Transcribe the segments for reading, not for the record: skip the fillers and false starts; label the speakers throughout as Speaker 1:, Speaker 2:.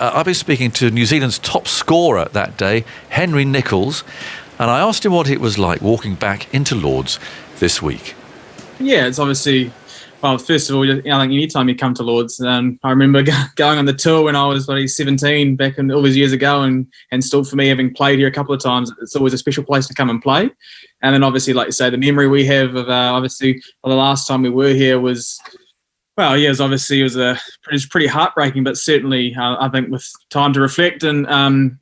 Speaker 1: I've been speaking to New Zealand's top scorer that day, Henry Nicholls, and I asked him what it was like walking back into Lords this week.
Speaker 2: Yeah, it's obviously, well, first of all, I think anytime you come to Lords, I remember going on the tour when I was 17 back in all those years ago, and still for me, having played here a couple of times, it's always a special place to come and play. And then obviously, like you say, the memory we have of obviously the last time we were here was, well, yeah, it was pretty heartbreaking, but certainly I think with time to reflect and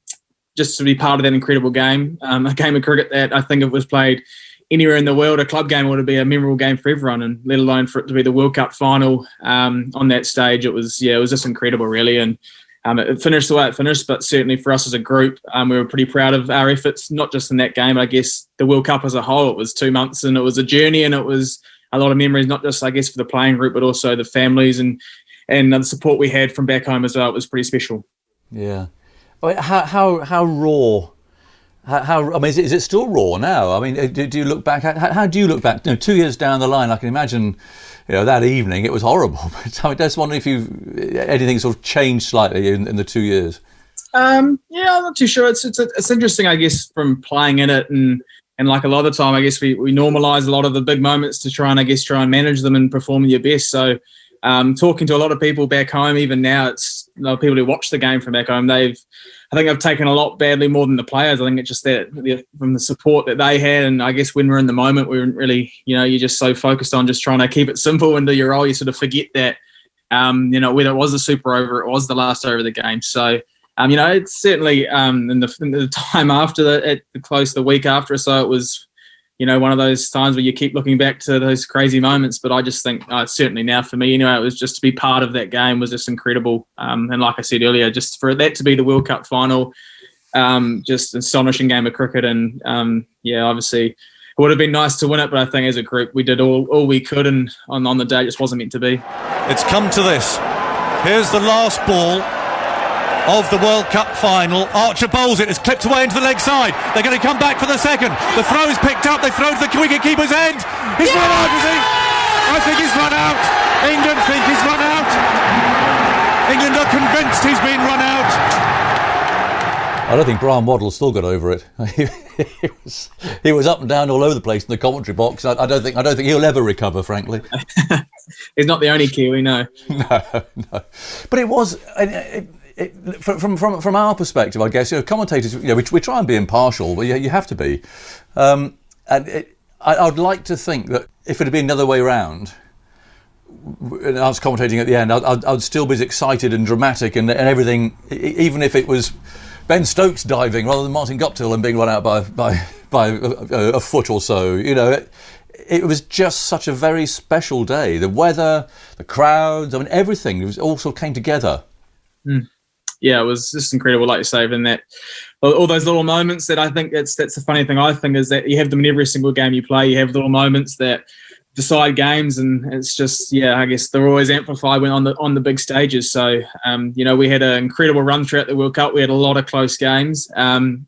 Speaker 2: just to be part of that incredible game, a game of cricket that I think if it was played anywhere in the world, a club game would be a memorable game for everyone, and let alone for it to be the World Cup final on that stage. It was just incredible, really. And it finished the way it finished, but certainly for us as a group, we were pretty proud of our efforts, not just in that game, but I guess the World Cup as a whole. It was 2 months and it was a journey, and it was a lot of memories, not just, I guess, for the playing group, but also the families and the support we had from back home as well. It was pretty special.
Speaker 3: Yeah. I mean, how raw? I mean, is it still raw now? I mean, do you look back? How do you look back? 2 years down the line, I can imagine, that evening it was horrible. But I just wonder if anything sort of changed slightly in the 2 years.
Speaker 2: Yeah, I'm not too sure. It's interesting, I guess, from playing in it and like a lot of the time, I guess we normalise a lot of the big moments to try and manage them and perform your best. So, talking to a lot of people back home, even now, it's a lot of people who watch the game from back home. I think they've taken a lot badly more than the players. I think it's just that from the support that they had, and I guess when we're in the moment, we weren't really, you're just so focused on just trying to keep it simple and do your role. You sort of forget that, whether it was the super over, it was the last over of the game. So, it's certainly in the time after the week after or so, it was, one of those times where you keep looking back to those crazy moments. But I just think certainly now for me, it was just to be part of that game was just incredible. And like I said earlier, just for that to be the World Cup final, just an astonishing game of cricket. And obviously it would have been nice to win it, but I think as a group we did all we could, and on the day it just wasn't meant to be.
Speaker 4: It's come to this. Here's the last ball of the World Cup final. Archer bowls it. It's clipped away into the leg side. They're going to come back for the second. The throw is picked up. They throw to the wicket-keeper's end. He's run out, is he? I think he's run out. England think he's run out. England are convinced he's been run out.
Speaker 3: I don't think Brian Waddle still got over it. he was up and down all over the place in the commentary box. I don't think he'll ever recover, frankly.
Speaker 2: He's not the only Kiwi, no.
Speaker 3: No. But it was. From our perspective, I guess, commentators, we try and be impartial, but you have to be. And I'd like to think that if it had been another way around, and I was commentating at the end, I'd still be as excited and dramatic and everything, even if it was Ben Stokes diving rather than Martin Guptill and being run out by a foot or so. It was just such a very special day. The weather, the crowds, everything, it all sort of came together.
Speaker 2: Mm. Yeah, it was just incredible, like you say, and that all those little moments that I think that's the funny thing I think is that you have them in every single game you play. You have little moments that decide games, and it's just I guess they're always amplified when on the big stages. So we had an incredible run throughout the World Cup. We had a lot of close games, and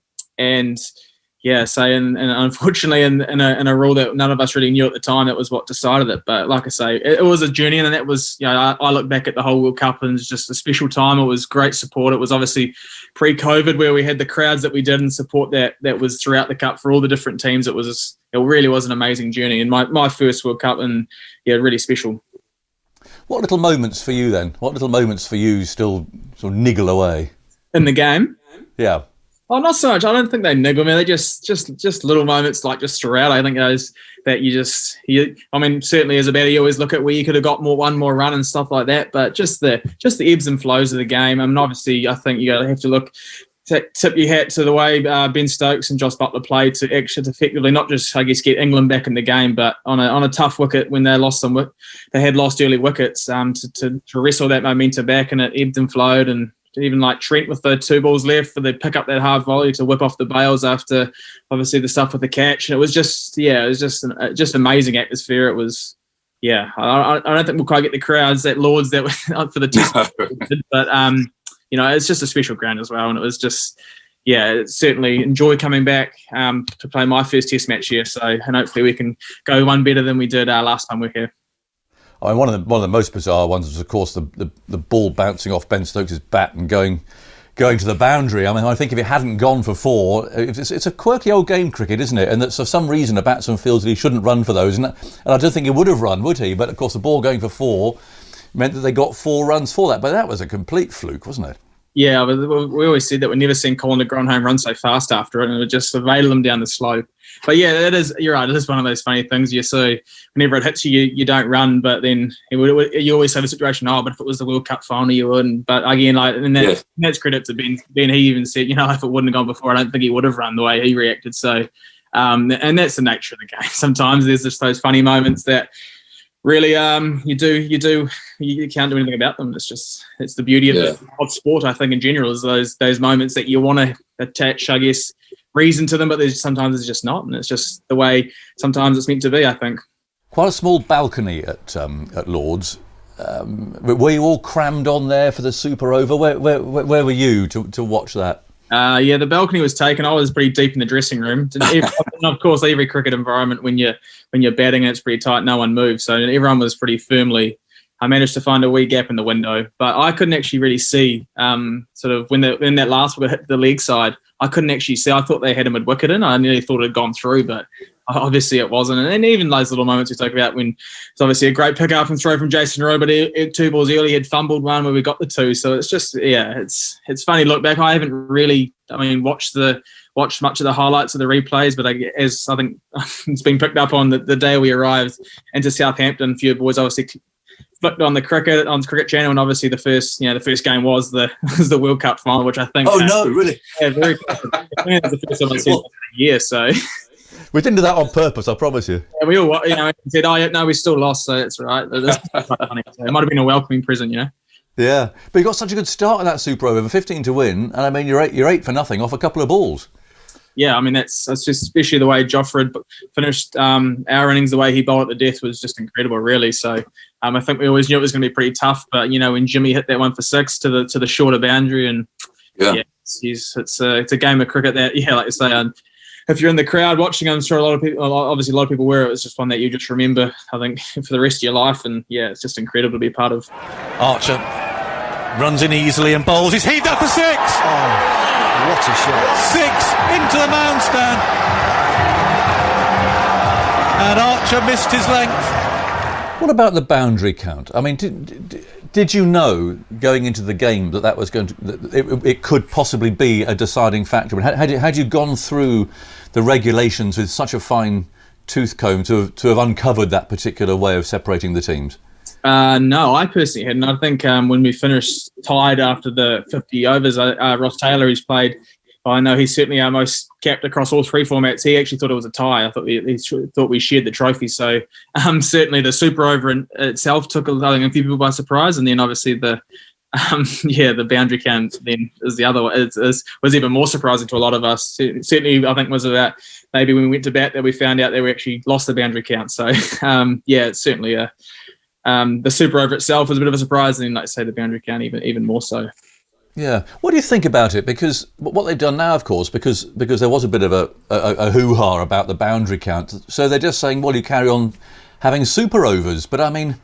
Speaker 2: unfortunately in a rule that none of us really knew at the time, that was what decided it. But like I say, it was a journey, and that was, I look back at the whole World Cup and it's just a special time. It was great support. It was obviously pre-COVID where we had the crowds that we did and support that was throughout the Cup for all the different teams. It really was an amazing journey, and my first World Cup, and really special.
Speaker 3: What little moments for you then? What little moments for you still sort of niggle away? In
Speaker 2: the game?
Speaker 3: Yeah.
Speaker 2: Oh, not so much. I don't think they niggle me. They just little moments like just throughout. I think those that certainly as a batter, you always look at where you could have got one more run and stuff like that. But just the ebbs and flows of the game. Obviously, I think you have to tip your hat to the way Ben Stokes and Josh Buttler played to effectively not just, I guess, get England back in the game, but on a tough wicket when they had lost early wickets to wrestle that momentum back, and it ebbed and flowed. And even like Trent with the 2 balls left, for they pick up that hard volley to whip off the bails after obviously the stuff with the catch. And it was just amazing atmosphere. It was, I don't think we'll quite get the crowds at Lords that were for the test, but it's just a special ground as well. And it was just, certainly enjoy coming back to play my first test match here. So, and hopefully we can go one better than we did last time we were here.
Speaker 3: I mean, one of the most bizarre ones was, of course, the ball bouncing off Ben Stokes' bat and going to the boundary. I mean, I think if it hadn't gone for 4, it's a quirky old game, cricket, isn't it? And that for some reason a batsman feels that he shouldn't run for those, and I don't think he would have run, would he? But of course, the ball going for 4 meant that they got 4 runs for that. But that was a complete fluke, wasn't it?
Speaker 2: Yeah, we always said that we'd never seen Colin de Grandhomme home run so fast after it, and it just surveilled him down the slope. But yeah, you're right. It is one of those funny things you see. Whenever it hits you, you don't run, but then you always have a situation, but if it was the World Cup final, you wouldn't. But again, that's credit to Ben. Ben, he even said, if it wouldn't have gone before, I don't think he would have run the way he reacted. So, and that's the nature of the game. Sometimes there's just those funny moments that really you can't do anything about them. It's the beauty of sport, I think, in general, is those moments that you want to attach, I guess, reason to them, but sometimes it's just not, and it's just the way sometimes it's meant to be, I think.
Speaker 3: Quite a small balcony at Lord's. Were you all crammed on there for the Super Over? Where were you to watch that?
Speaker 2: The balcony was taken. I was pretty deep in the dressing room. And of course, every cricket environment, when you're batting and it's pretty tight, no one moves. So everyone was pretty firmly. I managed to find a wee gap in the window, but I couldn't actually really see. Sort of when that last wicket hit the leg side, I couldn't actually see. I thought they had a mid-wicket in. I nearly thought it had gone through, but obviously it wasn't. And even those little moments we talk about when it's obviously a great pick up and throw from Jason Rowe, but 2 balls early, he had fumbled one where we got the 2. So it's just, it's funny look back. I haven't really, watched much of the highlights of the replays, but as I think it's been picked up on the day we arrived into Southampton, a few boys obviously flicked on Cricket Channel, and obviously the first game was the World Cup final, which I think.
Speaker 3: Oh no, really?
Speaker 2: Yeah, very. I think it was the first time I've seen it in a year. So
Speaker 3: we didn't do that on purpose, I promise you.
Speaker 2: Yeah, we all said, "Oh no, we still lost, so it's all right." That's quite funny. So it might have been a welcoming present,
Speaker 3: Yeah, but you got such a good start in that Super Over, 15 to win, and I mean you're 8 for nothing off a couple of balls.
Speaker 2: Yeah, that's just especially the way Joffred finished our innings, the way he bowled at the death was just incredible, really. So I think we always knew it was going to be pretty tough, but when Jimmy hit that one for 6 to the shorter boundary, and it's a game of cricket that like you say, if you're in the crowd watching, I'm sure a lot of people were. It was just one that you just remember, I think, for the rest of your life, and it's just incredible to be part of.
Speaker 4: Archer runs in easily and bowls. He's heaved up for 6.
Speaker 5: Oh. What a shot.
Speaker 4: 6 into the mound stand. And Archer missed his length.
Speaker 3: What about the boundary count? I mean, did you know going into the game that was going to, it could possibly be a deciding factor? Had you gone through the regulations with such a fine tooth comb to have uncovered that particular way of separating the teams?
Speaker 2: No, I personally hadn't. I think when we finished tied after the 50 overs, Ross Taylor, who's played, I know he's certainly our most capped across all 3 formats. He actually thought it was a tie. I thought he thought we shared the trophy. So certainly the Super Over in itself took a few people by surprise, and then obviously the boundary count then is the other one. Was even more surprising to a lot of us. Certainly, I think was about maybe when we went to bat that we found out that we actually lost the boundary count. So it's certainly a. The Super Over itself was a bit of a surprise, and then, like I say, the boundary count even more so.
Speaker 3: Yeah. What do you think about it? Because what they've done now, of course, because there was a bit of a hoo-ha about the boundary count, so they're just saying, well, you carry on having Super Overs. But I mean,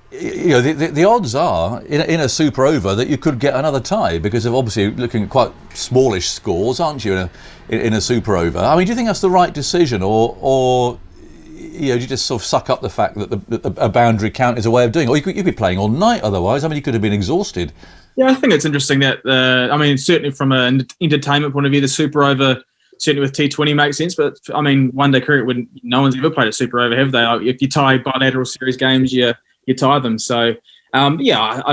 Speaker 3: the odds are in a Super Over that you could get another tie, because of obviously looking at quite smallish scores, aren't you, in a Super Over? I mean, do you think that's the right decision, or do you just sort of suck up the fact that a boundary count is a way of doing it? Or you'd be playing all night otherwise. I mean, you could have been exhausted.
Speaker 2: Yeah, I think it's interesting that, certainly from an entertainment point of view, the Super Over, certainly with T20, makes sense. But, one-day cricket, no one's ever played a Super Over, have they? If you tie bilateral series games, you tie them. So, I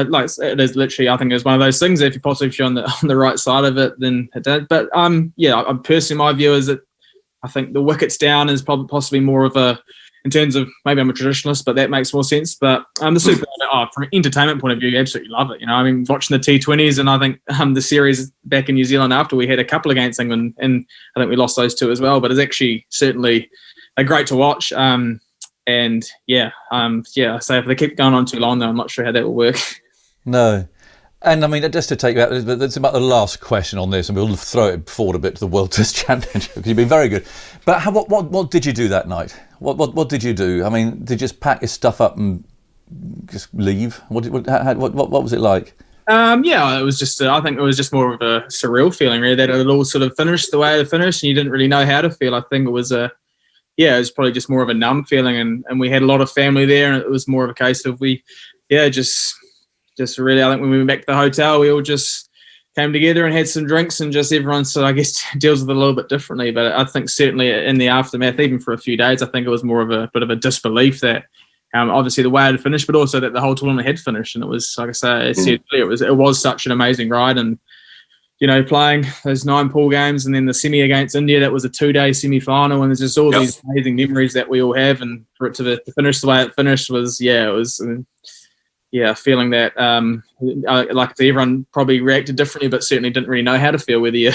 Speaker 2: like it is literally, I think it's one of those things that if you're on the right side of it, then it does. But, personally, my view is that I think the wickets down is probably possibly more of a, in terms of, maybe I'm a traditionalist, but that makes more sense. But the Super from an entertainment point of view, you absolutely love it. Watching the T20s, and I think the series back in New Zealand after we had a couple against England, and I think we lost those 2 as well. But it's actually certainly great to watch. So if they keep going on too long, though, I'm not sure how that will work.
Speaker 3: No. And I mean, just to take that's about the last question on this, and we'll throw it forward a bit to the World Test Championship, because you've been very good. But what did you do that night? What did you do? I mean, did you just pack your stuff up and just leave? What was it like?
Speaker 2: Yeah, it was just. I think it was just more of a surreal feeling, really, that it all sort of finished the way it finished, and you didn't really know how to feel. I think it was it was probably just more of a numb feeling, and we had a lot of family there, and it was more of a case of just really. I think when we went back to the hotel, we all just came together and had some drinks, and just everyone, so I guess, deals with it a little bit differently. But I think certainly in the aftermath, even for a few days, I think it was more of a bit of a disbelief that. Obviously the way it had finished, but also that the whole tournament had finished, and it was, like I said, it was such an amazing ride, and playing those 9 pool games, and then the semi against India, that was a 2-day semi-final, and there's just all these amazing memories that we all have, and for it to finish the way it finished was, feeling that like everyone probably reacted differently, but certainly didn't really know how to feel whether you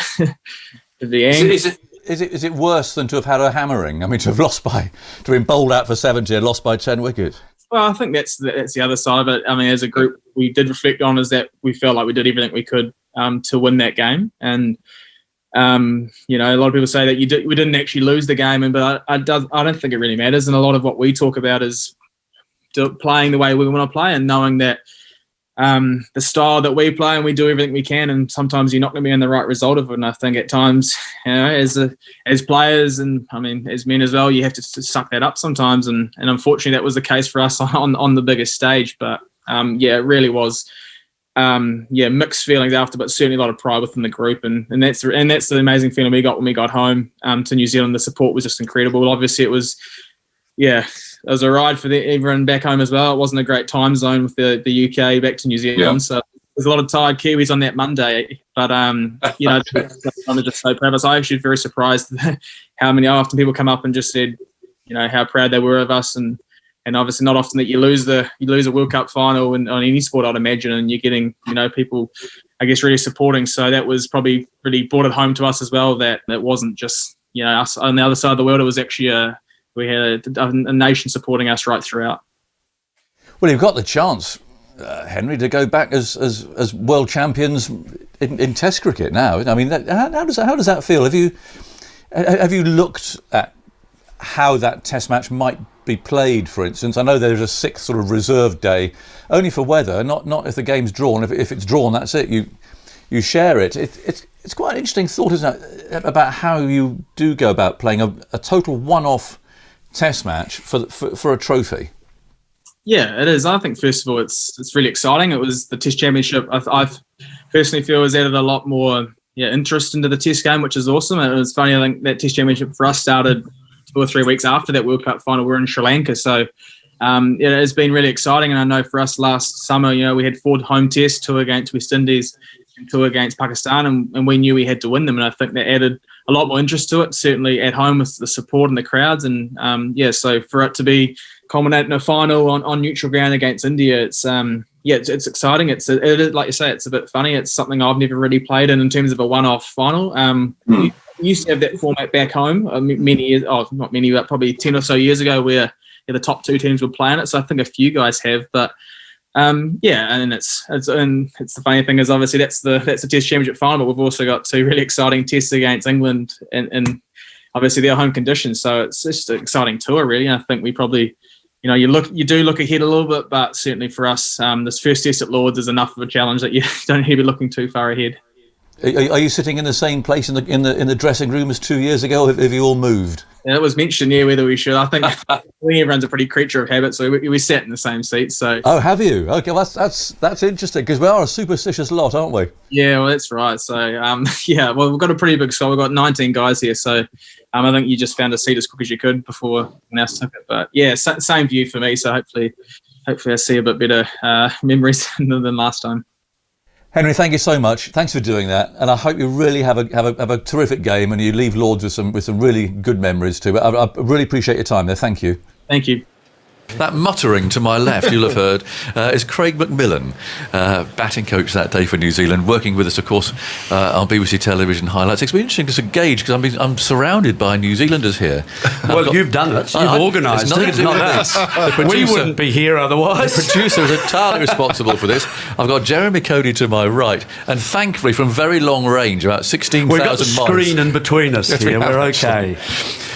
Speaker 3: Is it worse than to have had a hammering? I mean, to have been bowled out for 70 and lost by 10 wickets.
Speaker 2: Well, I think that's the other side of it. I mean, as a group, we did reflect on is that we felt like we did everything we could to win that game, and a lot of people say that we didn't actually lose the game, but I don't think it really matters. And a lot of what we talk about is playing the way we want to play, and knowing that. The style that we play, and we do everything we can, and sometimes you're not going to be in the right result of it. And I think at times, as players, and I mean as men as well, you have to suck that up sometimes. And unfortunately, that was the case for us on the biggest stage. But it really was, mixed feelings after, but certainly a lot of pride within the group, and that's the amazing feeling we got when we got home to New Zealand. The support was just incredible. Obviously, it was, it was a ride for everyone back home as well. It wasn't a great time zone with the UK back to New Zealand, so there's a lot of tired Kiwis on that Monday. But I'm just so proud of us. I actually very surprised how often people come up and just said, how proud they were of us, and obviously not often that you lose a World Cup final on any sport, I'd imagine, and you're getting people, I guess, really supporting. So that was probably really brought it home to us as well, that it wasn't just us on the other side of the world. It was actually we had a nation supporting us right throughout.
Speaker 3: Well, you've got the chance, Henry, to go back as world champions in Test cricket now. I mean, how does that feel? Have you looked at how that Test match might be played? For instance, I know there's a 6th sort of reserve day, only for weather, not if the game's drawn. If it's drawn, that's it. You share it. It's quite an interesting thought, isn't it, about how you do go about playing a total one-off Test match for a trophy.
Speaker 2: Yeah, it is. I think first of all, it's really exciting. It was the Test Championship. I personally feel has added a lot more interest into the Test game, which is awesome. And it was funny. I think that Test Championship for us started 2 or 3 weeks after that World Cup final. We're in Sri Lanka, so it has been really exciting. And I know for us last summer, we had 4 home tests, 2 against West Indies and 2 against Pakistan, and we knew we had to win them. And I think that added a lot more interest to it, certainly at home with the support and the crowds. And so for it to be culminating in a final on neutral ground against India, it's exciting. It is, like you say, it's a bit funny. It's something I've never really played in terms of a one-off final. We used to have that format back home many years, not many, but probably 10 or so years ago, where the top 2 teams would play in it. So I think a few guys have, but and it's the funny thing is obviously that's the Test Championship final, but we've also got 2 really exciting tests against England and obviously their home conditions. So it's just an exciting tour, really. And I think we probably, you do look ahead a little bit, but certainly for us, this first test at Lords is enough of a challenge that you don't need to be looking too far ahead.
Speaker 3: Are you sitting in the same place in the dressing room as 2 years ago? Have you all moved? Yeah,
Speaker 2: it was mentioned, whether we should. I think everyone's a pretty creature of habit, so we sat in the same seat. So.
Speaker 3: Oh, have you? Okay, well, that's interesting, because we are a superstitious lot, aren't we?
Speaker 2: Yeah, well, that's right. So, well, we've got a pretty big squad. We've got 19 guys here, so I think you just found a seat as quick as you could before now took it. But yeah, same view for me. So hopefully I see a bit better memories than last time.
Speaker 3: Henry, thank you so much. Thanks for doing that, and I hope you really have a terrific game, and you leave Lords with some really good memories too. But I really appreciate your time there. Thank you.
Speaker 2: Thank you.
Speaker 1: That muttering to my left, you'll have heard, is Craig McMillan, batting coach that day for New Zealand, working with us, of course, on BBC Television Highlights. It's been interesting to gauge, because I'm surrounded by New Zealanders here.
Speaker 6: Well, you've done it. You've organised it. It's not us. We wouldn't be here otherwise.
Speaker 1: The producer is entirely responsible for this. I've got Jeremy Cody to my right, and thankfully, from very long range, about 16,000 miles.
Speaker 6: We've got the screen in between us here. We're okay.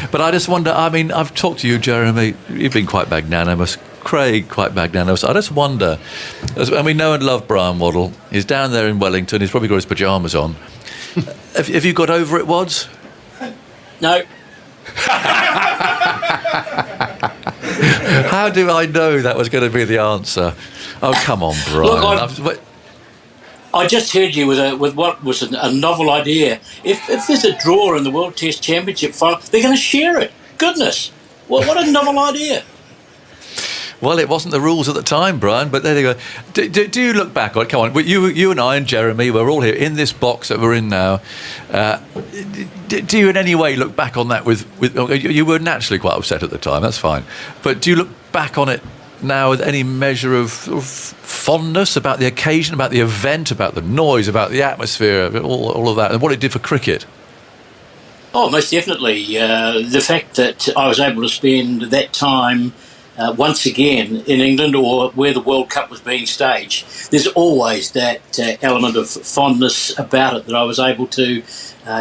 Speaker 1: But I just wonder, I mean, I've talked to you, Jeremy, you've been quite magnanimous, Craig quite magnanimous. I just wonder, and we know and love Brian Waddle, he's down there in Wellington, he's probably got his pyjamas on. Have you got over it, Wads?
Speaker 7: No.
Speaker 1: How do I know that was going to be the answer? Oh, come on, Brian.
Speaker 7: Look, I just heard you with what was a novel idea. If there's a draw in the World Test Championship final, they're going to share it. Goodness. What a novel idea.
Speaker 1: Well, it wasn't the rules at the time, Brian, but there you go. Do you look back on it? Come on, you and I and Jeremy, we're all here in this box that we're in now. Do you in any way look back on that with you were naturally quite upset at the time, that's fine. But do you look back on it now with any measure of fondness about the occasion, about the event, about the noise, about the atmosphere, all of that, and what it did for cricket?
Speaker 7: Oh, most definitely. The fact that I was able to spend that time once again in England or where the World Cup was being staged, there's always that element of fondness about it, that I was able to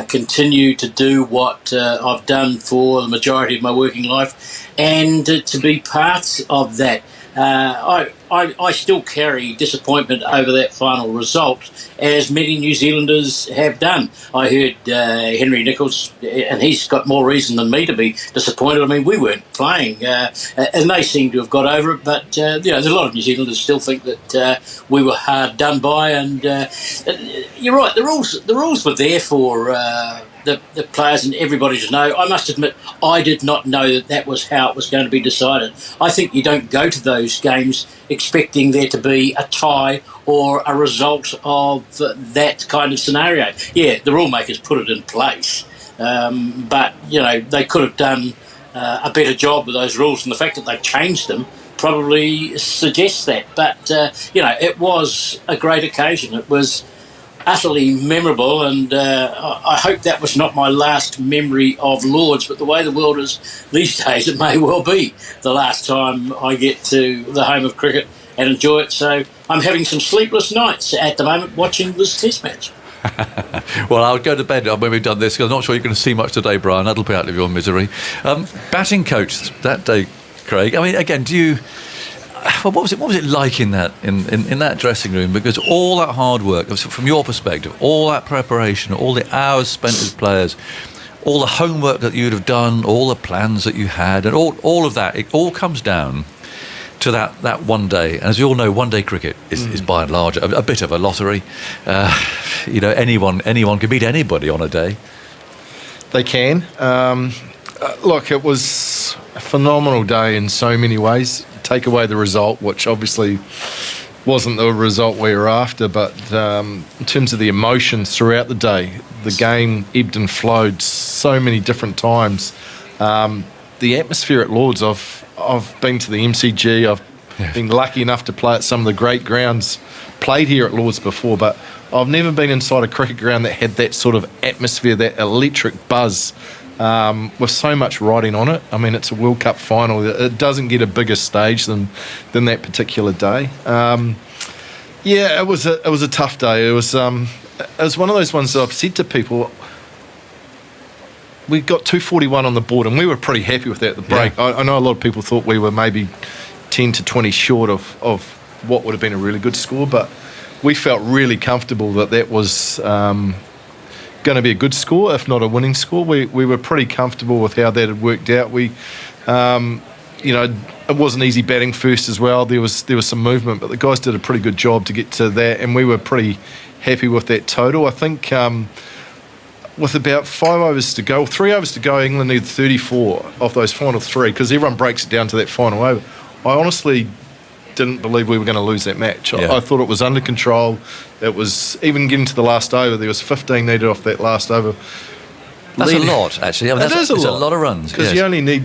Speaker 7: continue to do what I've done for the majority of my working life, and to be part of that. I still carry disappointment over that final result, as many New Zealanders have done. I heard Henry Nicholls, and he's got more reason than me to be disappointed. I mean, we weren't playing, and they seem to have got over it. But there's a lot of New Zealanders still think that we were hard done by. And you're right, the rules were there for the players and everybody to know. I must admit, I did not know that was how it was going to be decided. I think you don't go to those games expecting there to be a tie or a result of that kind of scenario. Yeah, the rule makers put it in place, but they could have done a better job with those rules, and the fact that they changed them probably suggests that. But it was a great occasion. It was utterly memorable, and I hope that was not my last memory of Lords, but the way the world is these days, it may well be the last time I get to the home of cricket and enjoy it. So I'm having some sleepless nights at the moment watching this Test match.
Speaker 1: Well, I'll go to bed when we've done this, because I'm not sure you're going to see much today, Brian. That'll be out of your misery. Batting coach that day, Craig. I mean, again, what was it like in that dressing room? Because all that hard work, from your perspective, all that preparation, all the hours spent with players, all the homework that you'd have done, all the plans that you had, and all of that, it all comes down to that one day. And as you all know, one day cricket is by and large a bit of a lottery. Anyone can beat anybody on a day.
Speaker 8: They can. Look, it was a phenomenal day in so many ways. Take away the result, which obviously wasn't the result we were after, but in terms of the emotions throughout the day, the game ebbed and flowed so many different times. The atmosphere at Lords, I've been to the MCG, I've been lucky enough to play at some of the great grounds, played here at Lords before, but I've never been inside a cricket ground that had that sort of atmosphere, that electric buzz, with so much riding on it. I mean, it's a World Cup final. It doesn't get a bigger stage than that particular day. It was a tough day. It was one of those ones that I've said to people, we got 241 on the board, and we were pretty happy with that at the break. Yeah. I know a lot of people thought we were maybe 10 to 20 short of what would have been a really good score, but we felt really comfortable that was going to be a good score, if not a winning score. We were pretty comfortable with how that had worked out. We, it wasn't easy batting first as well. There was some movement, but the guys did a pretty good job to get to that, and we were pretty happy with that total. I think with about 5 overs to go, 3 overs to go, England needed 34 of those final 3, because everyone breaks it down to that final over. I honestly didn't believe we were going to lose that match. Yeah. I thought it was under control. It was, even getting to the last over, there was 15 needed off that last over.
Speaker 1: That's a lot, actually. I mean, it's a lot of runs.
Speaker 8: Because you only need...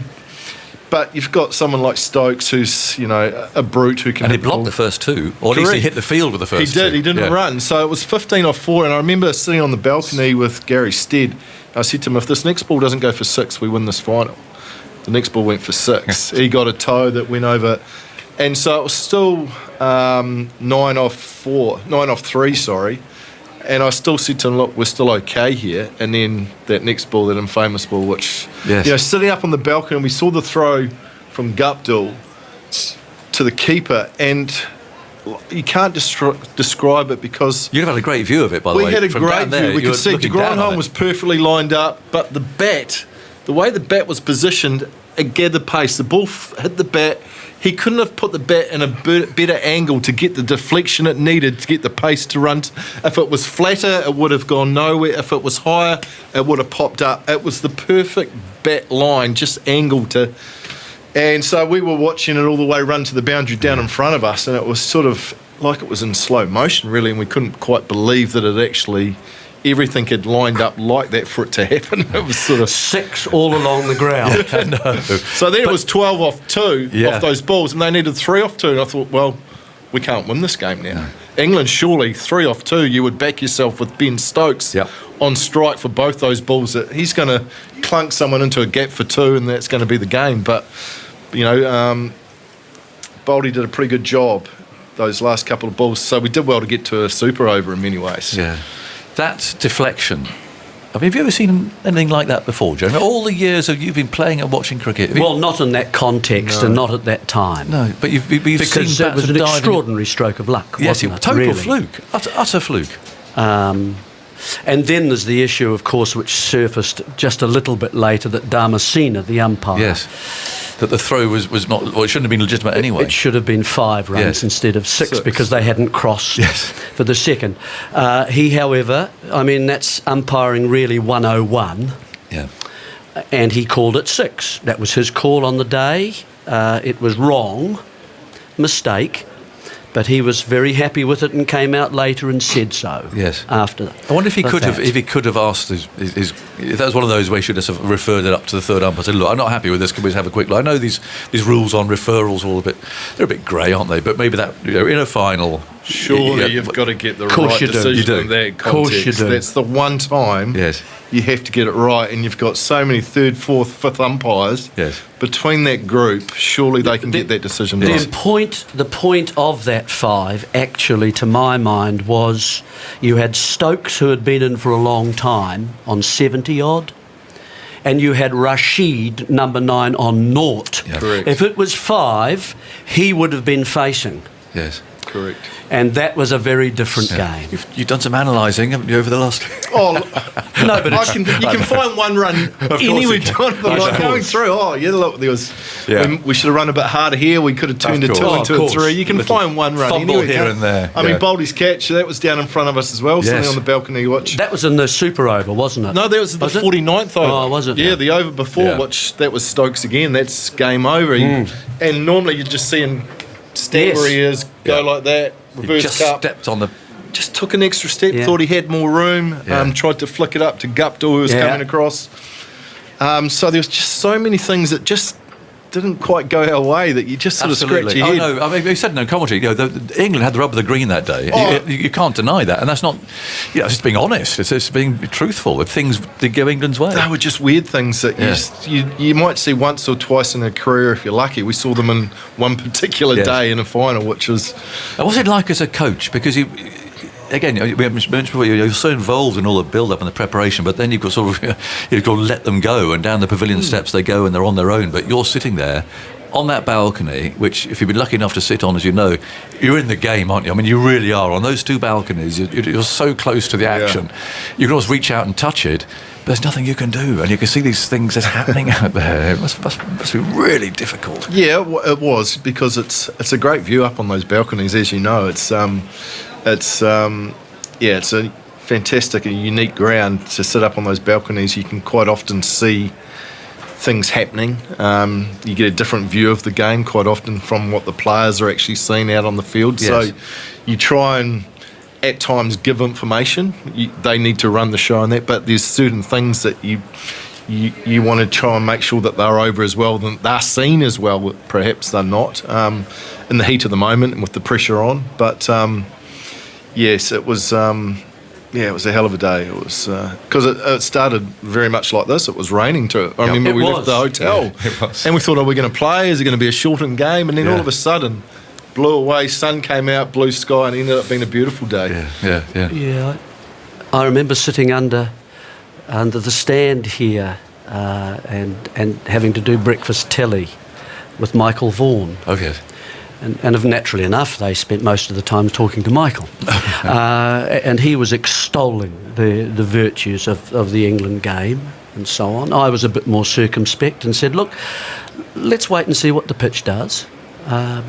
Speaker 8: But you've got someone like Stokes who's, a brute who can...
Speaker 1: And he blocked the first 2, or at least he hit the field with the first 2.
Speaker 8: He didn't run. So it was 15 off 4, and I remember sitting on the balcony with Gary Stead. I said to him, if this next ball doesn't go for 6, we win this final. The next ball went for 6. He got a toe that went over... And so it was still 9 off 3, sorry. And I still said to him, look, we're still okay here. And then that next ball, that infamous ball, which, sitting up on the balcony, and we saw the throw from Guptill to the keeper, and you can't describe it because...
Speaker 1: You've had a great view of it, by the way.
Speaker 8: We had a
Speaker 1: From
Speaker 8: great
Speaker 1: there,
Speaker 8: view. We could see de Grandhomme was perfectly lined up, but the way the bat was positioned, it gathered pace. The ball hit the bat. He couldn't have put the bat in a better angle to get the deflection it needed to get the pace to run. If it was flatter, it would have gone nowhere. If it was higher, it would have popped up. It was the perfect bat line, just angled to... And so we were watching it all the way run to the boundary down in front of us, and it was sort of like it was in slow motion, really, and we couldn't quite believe that it actually... Everything had lined up like that for it to happen. It was sort of
Speaker 6: 6 all along the ground.
Speaker 8: So then it was 12 off 2 off those balls, and they needed 3 off 2. And I thought, well, we can't win this game now. No. England, surely 3 off 2, you would back yourself with Ben Stokes on strike for both those balls. That he's going to clunk someone into a gap for 2, and that's going to be the game. But Boldy did a pretty good job those last couple of balls. So we did well to get to a super over in many ways.
Speaker 1: Yeah. That deflection. I mean, have you ever seen anything like that before, Joe? All the years of you've been playing and watching cricket.
Speaker 6: Well, not in that context and not at that time.
Speaker 1: No, but you've
Speaker 6: because
Speaker 1: seen
Speaker 6: it was an extraordinary stroke of luck.
Speaker 1: Yes,
Speaker 6: wasn't it?
Speaker 1: Total
Speaker 6: really?
Speaker 1: fluke, utter fluke.
Speaker 6: And then there's the issue, of course, which surfaced just a little bit later, that Damascena, the umpire,
Speaker 1: that the throw was not, well, it shouldn't have been legitimate anyway.
Speaker 6: It should have been 5 runs instead of 6 because they hadn't crossed for the second. He, however, I mean, that's umpiring really 101.
Speaker 1: Yeah.
Speaker 6: And he called it 6. That was his call on the day. It was wrong, mistake. But he was very happy with it and came out later and said so.
Speaker 1: Yes.
Speaker 6: After.
Speaker 1: I wonder if he could have asked his if that was one of those where he should have referred it up to the third umpire. Said, look, I'm not happy with this. Can we just have a quick look? I know these rules on referrals are they're a bit grey, aren't they? But maybe that in a final.
Speaker 8: Surely you've got to get the right decision in that context. Of course you do. That's the one time you have to get it right, and you've got so many third, fourth, fifth umpires between that group. Surely they can get that decision right.
Speaker 6: The point of that 5, actually, to my mind, was you had Stokes, who had been in for a long time, on 70-odd, and you had Rashid, number 9, on 0.
Speaker 8: Yeah. Correct.
Speaker 6: If it was 5, he would have been facing.
Speaker 1: Yes.
Speaker 8: Correct.
Speaker 6: And that was a very different game.
Speaker 1: You've done some analysing, haven't you, over the last...
Speaker 6: No, but
Speaker 8: you can find one run anywhere, John, but like going through, there was... We should have run a bit harder here. We could have turned a 2 into a 3. You can find one run anywhere.
Speaker 1: Here and there.
Speaker 8: I mean, Boldy's catch, that was down in front of us as well, sitting on the balcony watch.
Speaker 6: That was in the super over, wasn't it?
Speaker 8: No, that was the 49th over.
Speaker 6: Oh, was it?
Speaker 8: Yeah, the over before, which that was Stokes again. That's game over. And normally you just see him stand where he is, go like that, reverse
Speaker 1: just
Speaker 8: cup.
Speaker 1: Stepped on the...
Speaker 8: Just took an extra step, thought he had more room, tried to flick it up to Guptill, who was coming across. So there was just so many things that just didn't quite go our way that you just sort of scratch your head.
Speaker 1: Oh, no, I mean, you said no commentary. England had the rub of the green that day. You can't deny that. And that's not... it's just being honest. It's just being truthful. If things did go England's way.
Speaker 8: They were just weird things that you might see once or twice in a career if you're lucky. We saw them in one particular day in a final, which was...
Speaker 1: And what's it like as a coach? Because again, we mentioned before, you're so involved in all the build-up and the preparation, but then you've got you've got to let them go, and down the pavilion steps they go, and they're on their own. But you're sitting there on that balcony, which, if you've been lucky enough to sit on, as you know, you're in the game, aren't you? I mean, you really are. On those 2 balconies, you're so close to the action. You can always reach out and touch it, but there's nothing you can do, and you can see these things that's happening out there. It must be really difficult.
Speaker 8: Yeah, it was, because it's a great view up on those balconies, as you know. It's a fantastic and unique ground to sit up on those balconies. You can quite often see things happening. You get a different view of the game quite often from what the players are actually seeing out on the field.
Speaker 1: Yes.
Speaker 8: So you try and at times give information. They need to run the show on that, but there's certain things that you want to try and make sure that they're over as well, that they're seen as well. Perhaps they're not in the heat of the moment and with the pressure on. But yes, it was. It was a hell of a day. It was because it started very much like this. It was raining too. I remember we left the hotel and we thought, are we going to play? Is it going to be a shortened game? And then all of a sudden, blew away. Sun came out, blue sky, and ended up being a beautiful day.
Speaker 6: Yeah. I remember sitting under the stand here and having to do breakfast telly with Michael Vaughan.
Speaker 1: Oh, yes.
Speaker 6: And naturally enough, they spent most of the time talking to Michael. And he was extolling the virtues of the England game and so on. I was a bit more circumspect and said, look, let's wait and see what the pitch does.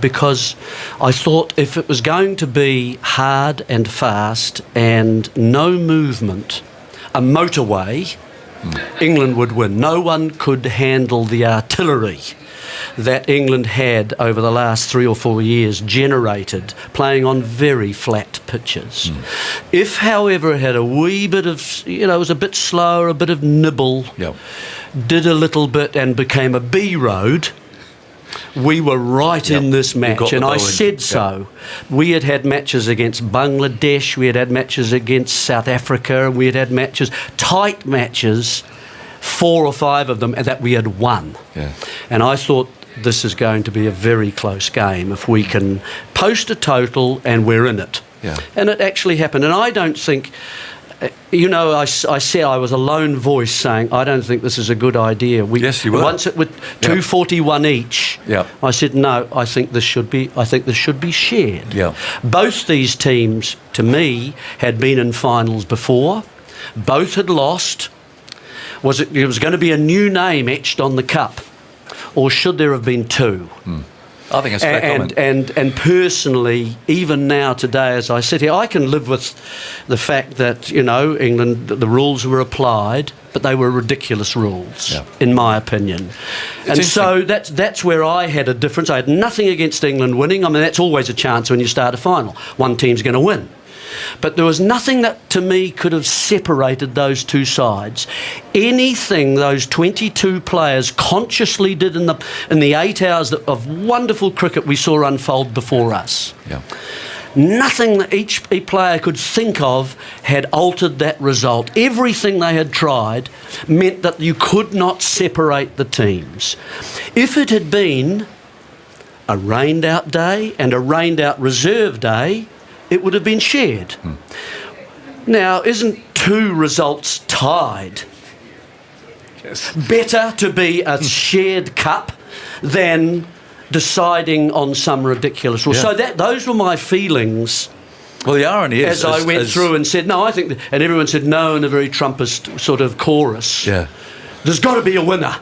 Speaker 6: Because I thought if it was going to be hard and fast and no movement, a motorway, England would win. No one could handle the artillery that England had over the last 3 or 4 years generated playing on very flat pitches. If, however, it had a wee bit of, it was a bit slower, a bit of nibble, did a little bit and became a B road, we were right in this match, and I said so. We had matches against Bangladesh, we had matches against South Africa, and we had matches, tight matches, 4 or 5 of them, and that we had won. And I thought this is going to be a very close game if we can post a total and we're in it. And it actually happened. And I don't think, I said I was a lone voice saying I don't think this is a good idea.
Speaker 1: Yes, you were.
Speaker 6: Once it with 241 each. I said no. I think this should be shared. Both these teams, to me, had been in finals before. Both had lost. Was it was going to be a new name etched on the cup, or should there have been 2?
Speaker 1: I think it's a fair comment.
Speaker 6: And personally, even now today, as I sit here, I can live with the fact that England, the rules were applied, but they were ridiculous rules, in my opinion. And so that's where I had a difference. I had nothing against England winning. I mean, that's always a chance when you start a final. One team's going to win. But there was nothing that, to me, could have separated those two sides. Anything those 22 players consciously did in the 8 hours of wonderful cricket we saw unfold before us. Nothing that each player could think of had altered that result. Everything they had tried meant that you could not separate the teams. If it had been a rained-out day and a rained-out reserve day, it would have been shared. Now, isn't 2 results tied better to be a shared cup than deciding on some ridiculous rule? So those were my feelings.
Speaker 1: Well, the irony is,
Speaker 6: as I went through and said, no, I think, and everyone said no in a very Trumpist sort of chorus. There's got to be a winner.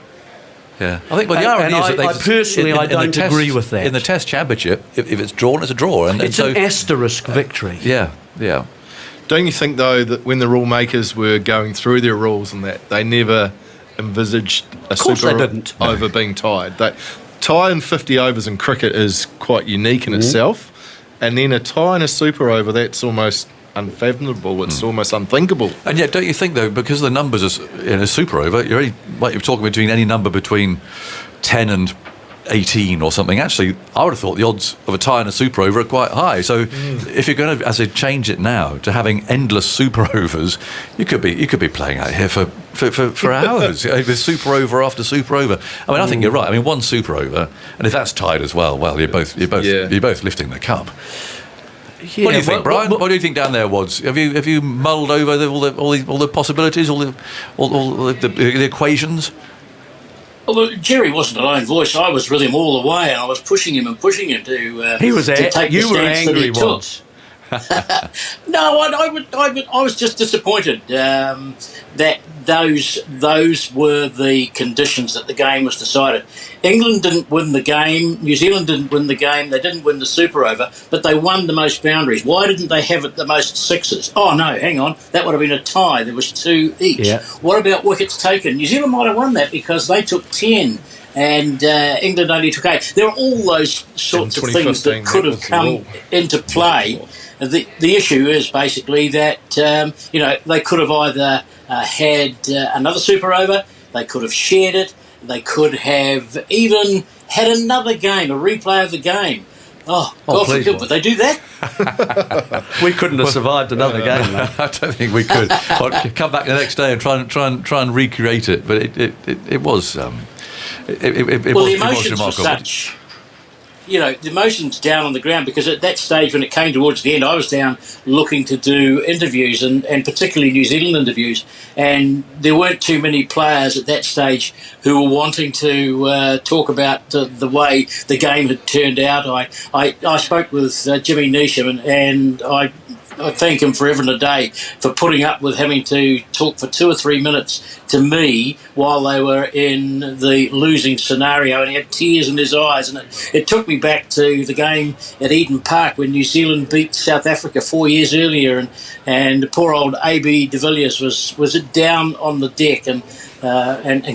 Speaker 1: I think, but the irony is that
Speaker 6: I personally don't agree with that.
Speaker 1: In the Test Championship, if it's drawn, it's a draw. And
Speaker 6: it's an asterisk victory.
Speaker 8: Don't you think, though, that when the rule makers were going through their rules and that, they never envisaged a super over being tied? Tie in 50 overs in cricket is quite unique in itself, and then a tie in a super over, that's almost unfathomable. It's almost unthinkable.
Speaker 1: And yet, don't you think, though, because the numbers in a super over, you're talking between any number between 10 and 18 or something. Actually, I would have thought the odds of a tie in a super over are quite high. So if you're going to, as they change it now, to having endless super overs, you could be playing out here for hours with super over after super over. I mean, I think you're right. I mean, one super over, and if that's tied as well, you're both lifting the cup. What do you think, Brian? What do you think down there, Wads? Have you mulled over all the possibilities, all the equations?
Speaker 7: Well, Jerry wasn't a lone voice. I was with him all the way, and I was pushing him to.
Speaker 6: He was
Speaker 7: to take
Speaker 6: you
Speaker 7: the
Speaker 6: were
Speaker 7: stance
Speaker 6: angry
Speaker 7: that he
Speaker 6: once.
Speaker 7: No, I was just disappointed that those were the conditions that the game was decided. England didn't win the game. New Zealand didn't win the game. They didn't win the super over, but they won the most boundaries. Why didn't they have it the most sixes? Oh no, hang on, that would have been a tie. There was 2 each. What about wickets taken? New Zealand might have won that because they took 10. And England only took 8. There are all those sorts of things that could have come into play. The issue is basically that they could have either had another super over, they could have shared it, they could have even had another game, a replay of the game. God forbid, would they do that?
Speaker 6: We couldn't have survived another game, though.
Speaker 1: I don't think we could. Come back the next day and try and recreate it, but it was.
Speaker 7: The emotions were such. the emotions down on the ground, because at that stage when it came towards the end, I was down looking to do interviews and particularly New Zealand interviews, and there weren't too many players at that stage who were wanting to talk about the way the game had turned out. I spoke with Jimmy Neesham, and I thank him forever and a day for putting up with having to talk for 2 or 3 minutes to me while they were in the losing scenario, and he had tears in his eyes, and it took me back to the game at Eden Park when New Zealand beat South Africa 4 years earlier, and poor old AB de Villiers was down on the deck, and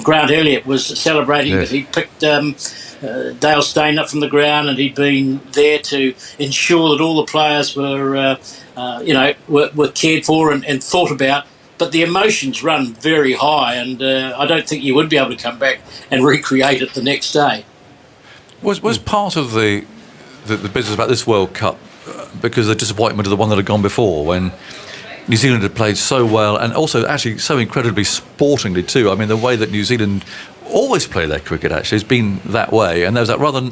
Speaker 7: Grant Elliott was celebrating that he picked Dale Steyn up from the ground, and he'd been there to ensure that all the players were cared for and thought about. But the emotions run very high, and I don't think you would be able to come back and recreate it the next day.
Speaker 1: Was part of the business about this World Cup because of the disappointment of the one that had gone before, when New Zealand had played so well and also actually so incredibly sportingly too? I mean, the way that New Zealand always play their cricket actually has been that way, and there was that rather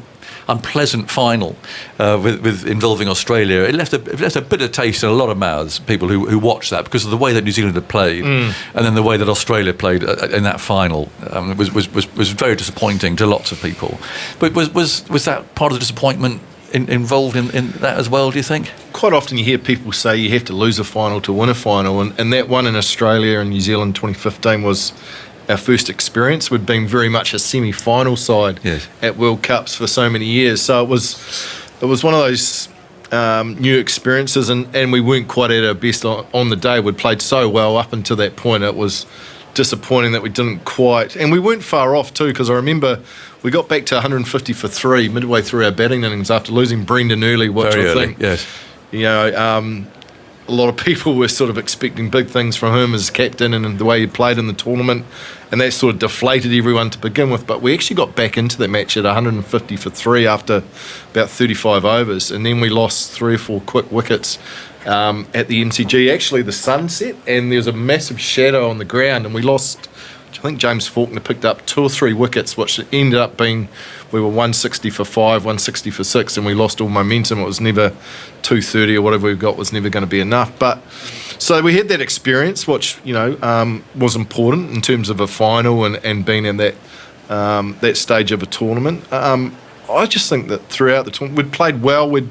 Speaker 1: unpleasant final with involving Australia. It left a bitter taste in a lot of mouths, people who watched that, because of the way that New Zealand had played, and then the way that Australia played in that final was very disappointing to lots of people. But was that part of the disappointment involved in that as well, do you think?
Speaker 8: Quite often you hear people say you have to lose a final to win a final, and that one in Australia and New Zealand 2015 was our first experience. We'd been very much a semi-final side at World Cups for so many years, so it was one of those new experiences, and we weren't quite at our best on the day. We'd played so well up until that point. It was disappointing that we didn't quite, and we weren't far off too, because I remember we got back to 150 for 3 midway through our batting innings after losing Brendan early, which I think, a lot of people were sort of expecting big things from him as captain and the way he played in the tournament, and that sort of deflated everyone to begin with. But we actually got back into that match at 150 for 3 after about 35 overs, and then we lost 3 or 4 quick wickets at the MCG. Actually, the sun set, and there was a massive shadow on the ground, and we lost. I think James Faulkner picked up 2 or 3 wickets, which ended up being, we were 160 for 5, 160 for 6, and we lost all momentum. It was never 230 or whatever we got was never going to be enough. But so we had that experience, which was important in terms of a final and being in that stage of a tournament. I just think that throughout the tournament we'd played well. We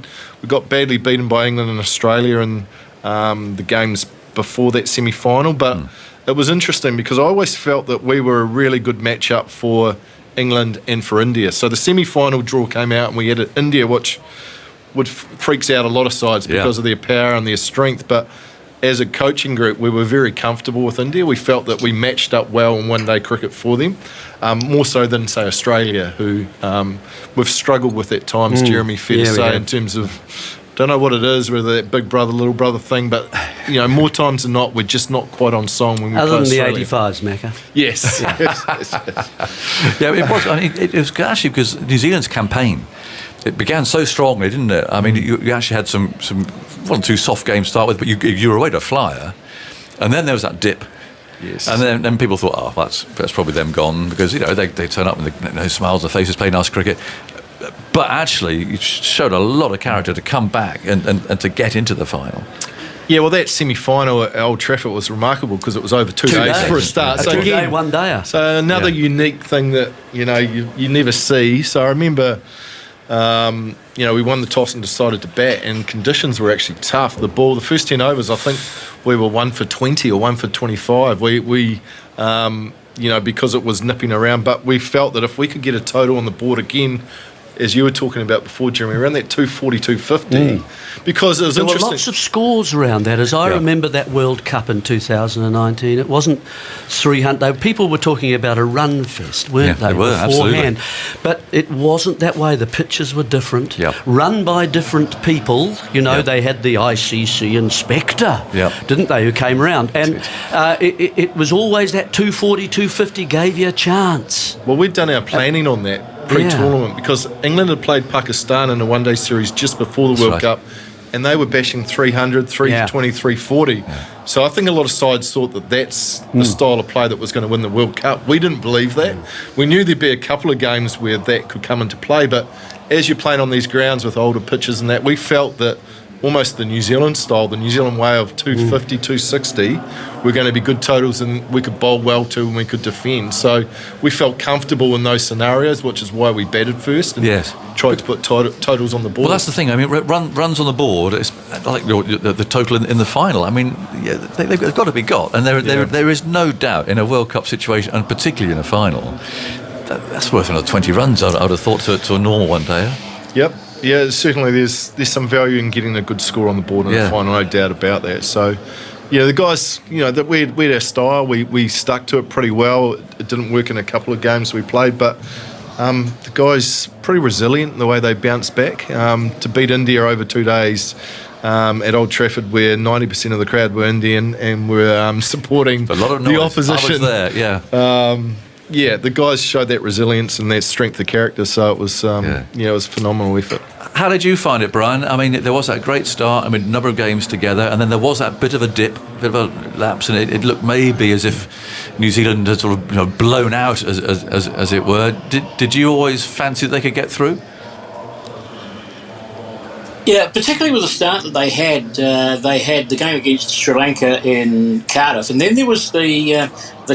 Speaker 8: got badly beaten by England and Australia in the games before that semi-final, but it was interesting because I always felt that we were a really good matchup for England and for India. So the semi-final draw came out, and we had India, which freaks out a lot of sides because of their power and their strength. But as a coaching group, we were very comfortable with India. We felt that we matched up well in one-day cricket for them, more so than, say, Australia, who we've struggled with at times, Jeremy, fair to say, in terms of, don't know what it is, whether that big brother, little brother thing, but more times than not, we're just not quite on song when we
Speaker 6: other
Speaker 8: play
Speaker 6: than the
Speaker 8: Australia.
Speaker 6: 85s, Macca.
Speaker 8: Yes.
Speaker 1: Yeah, it was. I mean, it was actually because New Zealand's campaign, it began so strongly, didn't it? I mean, you actually had some 1 or 2 soft games to start with, but you were away to a flyer, and then there was that dip.
Speaker 8: Yes.
Speaker 1: And then people thought, that's probably them gone, because they turn up with no smiles on their faces, play nice cricket. But actually, it showed a lot of character to come back and to get into the final.
Speaker 8: Yeah, well, that semi-final at Old Trafford was remarkable because it was over 2 days for a start.
Speaker 6: So again, 1 day.
Speaker 8: So another unique thing that you never see. So I remember, we won the toss and decided to bat, and conditions were actually tough. The first 10 overs, I think we were 1 for 20 or 1 for 25. We because it was nipping around, but we felt that if we could get a total on the board again, as you were talking about before, Jeremy, around that 240, 250, because it was interesting.
Speaker 6: There were lots of scores around that. As I remember that World Cup in 2019, it wasn't 300. People were talking about a run fest, weren't they?
Speaker 1: They were,
Speaker 6: beforehand.
Speaker 1: absolutely.
Speaker 6: But it wasn't that way. The pitches were different, run by different people. They had the ICC inspector, didn't they, who came around. And it was always that 240, 250 gave you a chance.
Speaker 8: Well, we'd done our planning on that pre-tournament because England had played Pakistan in a one-day series just before the World Cup. and they were bashing 300, 320, 340. So I think a lot of sides thought that that's the style of play that was going to win the World Cup. We didn't believe that. We knew there'd be a couple of games where that could come into play, but as you're playing on these grounds with older pitches and that, we felt that almost the New Zealand style, the New Zealand way of 250, 260, were going to be good totals and we could bowl well to and we could defend. So we felt comfortable in those scenarios, which is why we batted first and tried to put totals on the board.
Speaker 1: Well, that's the thing. I mean, runs on the board, it's like the total in the final. I mean, they've got to be got. And there is no doubt in a World Cup situation, and particularly in a final, that's worth another 20 runs, I would have thought, to a normal one day.
Speaker 8: Yep. Yeah, certainly there's some value in getting a good score on the board in the final, no doubt about that. So, the guys, that we had our style, we stuck to it pretty well. It didn't work in a couple of games we played, but the guys pretty resilient in the way they bounced back. To beat India over 2 days at Old Trafford, where 90% of the crowd were Indian and were supporting
Speaker 1: a lot of
Speaker 8: the opposition.
Speaker 1: I was there,
Speaker 8: the guys showed that resilience and that strength of character, so it was, it was a phenomenal effort.
Speaker 1: How did you find it, Brian? I mean, there was that great start, a number of games together, and then there was that bit of a dip, bit of a lapse, and it looked maybe as if New Zealand had sort of blown out, as it were. Did you always fancy that they could get through?
Speaker 7: Yeah, particularly with the start that they had the game against Sri Lanka in Cardiff, and then there was the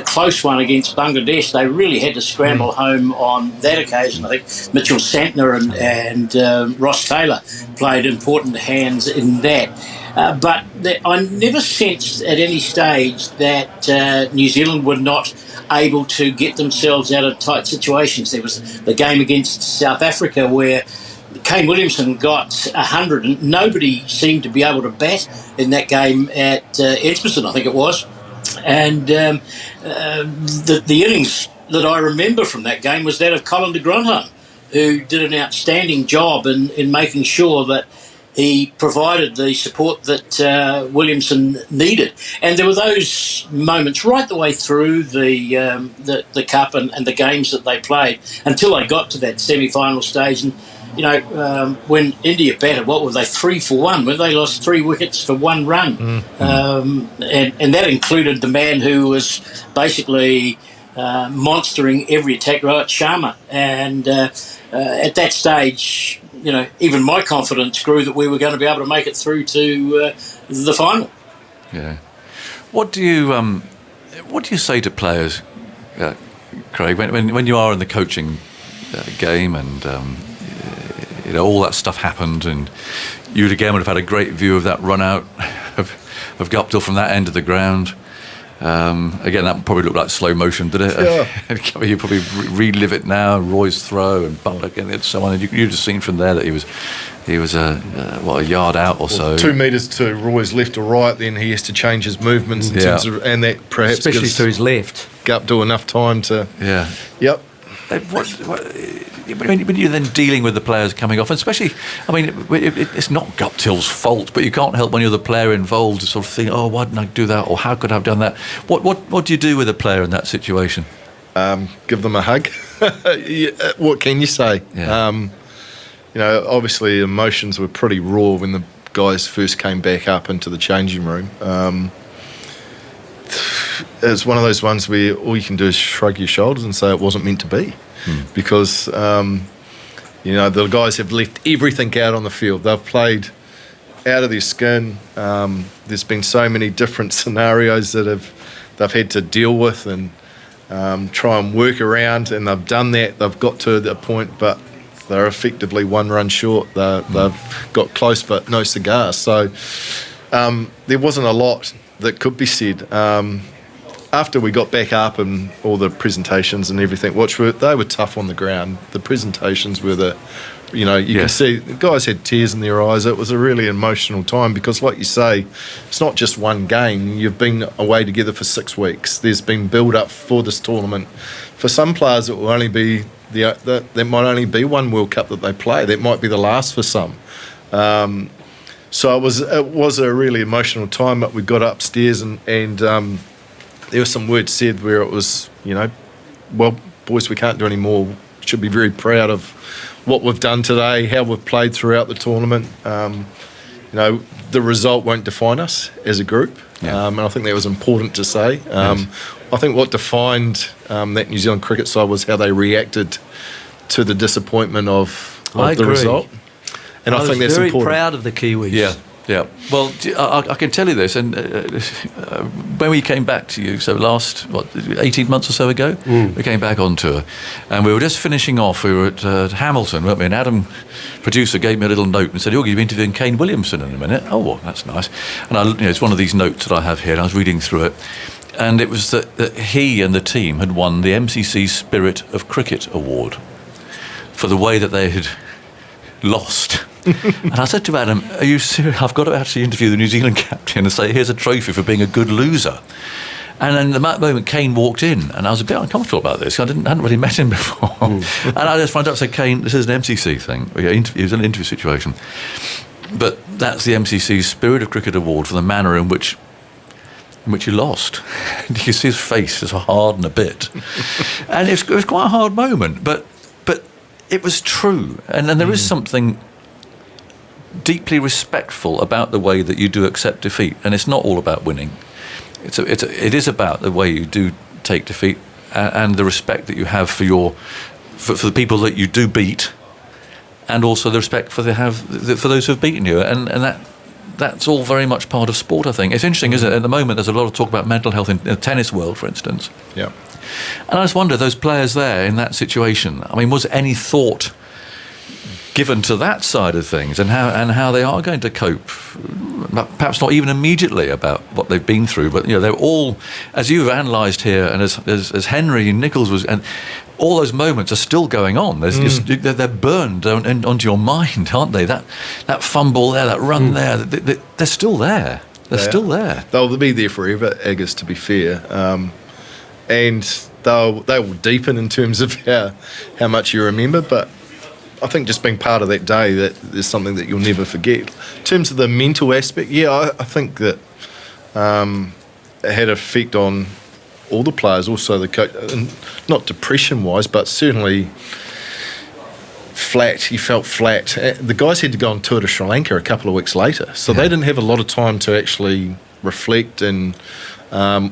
Speaker 7: close one against Bangladesh. They really had to scramble home on that occasion. I think Mitchell Santner and Ross Taylor played important hands in that. But I never sensed at any stage that New Zealand were not able to get themselves out of tight situations. There was the game against South Africa where Kane Williamson got 100 and nobody seemed to be able to bat in that game at Edgbaston, I think it was. And the innings that I remember from that game was that of Colin de Grandhomme, who did an outstanding job in making sure that he provided the support that Williamson needed. And there were those moments right the way through the Cup and the games that they played until they got to that semi-final stage. And when India batted, what were they, 3 for 1? When they lost 3 wickets for 1 run. And that included the man who was basically monstering every attack, Rohit Sharma. And at that stage, even my confidence grew that we were going to be able to make it through to the final.
Speaker 1: Yeah. What do you say to players, Craig, when you are in the coaching game and all that stuff happened, and you again would have had a great view of that run out of Guptill from that end of the ground. Again, that probably looked like slow motion, did it?
Speaker 8: Yeah.
Speaker 1: You probably relive it now. Roy's throw and Butler and so on. And you've just seen from there that he was a yard out or so.
Speaker 8: 2 metres to Roy's left or right, then he has to change his movements in terms of, and that perhaps
Speaker 6: especially to his left.
Speaker 8: Guptill enough time to.
Speaker 1: Yeah.
Speaker 8: Yep.
Speaker 1: When you're then dealing with the players coming off, and especially, it's not Guptill's fault, but you can't help when you're the player involved to sort of think, oh, why didn't I do that, or how could I have done that? What do you do with a player in that situation?
Speaker 8: Give them a hug. What can you say?
Speaker 1: Yeah.
Speaker 8: Obviously emotions were pretty raw when the guys first came back up into the changing room. It's one of those ones where all you can do is shrug your shoulders and say it wasn't meant to be, because the guys have left everything out on the field. They've played out of their skin. There's been so many different scenarios that they've had to deal with and try and work around, and they've done that. They've got to the point, but they're effectively 1 run short. They've got close, but no cigars. So there wasn't a lot that could be said. After we got back up and all the presentations and everything, they were tough on the ground. The presentations were you can see the guys had tears in their eyes. It was a really emotional time because, like you say, it's not just one game. You've been away together for 6 weeks. There's been build-up for this tournament. For some players, it will only be there might only be 1 World Cup that they play. That might be the last for some. So it was a really emotional time, but we got upstairs and there were some words said where it was, well, boys, we can't do any more. Should be very proud of what we've done today, how we've played throughout the tournament. the result won't define us as a group.
Speaker 3: Yeah.
Speaker 8: And I think that was important to say. I think what defined that New Zealand cricket side was how they reacted to the disappointment of
Speaker 6: I
Speaker 8: the
Speaker 6: agree.
Speaker 8: result. And I think that's
Speaker 6: very
Speaker 8: important.
Speaker 6: proud of the Kiwis.
Speaker 1: Yeah. Yeah, well, I can tell you this, and when we came back to you, so 18 months or so ago, we came back on tour, and we were just finishing off. We were at Hamilton, weren't we? And Adam, producer, gave me a little note and said, "You're going to be interviewing Kane Williamson in a minute." Oh, well, that's nice. And it's one of these notes that I have here, and I was reading through it, and it was that he and the team had won the MCC Spirit of Cricket Award for the way that they had lost. And I said to Adam, "Are you serious? I've got to actually interview the New Zealand captain and say, here's a trophy for being a good loser." And then at that moment, Kane walked in, and I was a bit uncomfortable about this. I hadn't really met him before. And I just found out, said, "Kane, this is an MCC thing. It was an interview situation. But that's the MCC Spirit of Cricket Award for the manner in which you lost." And you can see his face is harden a bit. And it was quite a hard moment, but it was true. And then there is something deeply respectful about the way that you do accept defeat, and it's not all about winning. It is about the way you do take defeat and the respect that you have for the people that you do beat, and also the respect for those who have beaten you, and that's all very much part of sport. I think it's interesting, isn't it? At the moment, there's a lot of talk about mental health in the tennis world, for instance.
Speaker 8: Yeah.
Speaker 1: And I just wonder, those players there in that situation, I mean, was any thought given to that side of things, and how they are going to cope, perhaps not even immediately about what they've been through, but they're all, as you've analysed here, and as Henry and Nichols was, and all those moments are still going on. They're burned onto your mind, aren't they? That fumble there, that run there, they're still there. They're still there.
Speaker 8: They'll be there forever, Agus, to be fair. And they will deepen in terms of how much you remember, but I think just being part of that day, that is something that you'll never forget. In terms of the mental aspect, I think that it had an effect on all the players, also the coach, not depression-wise, but certainly flat. He felt flat. The guys had to go on tour to Sri Lanka a couple of weeks later, so they didn't have a lot of time to actually reflect, and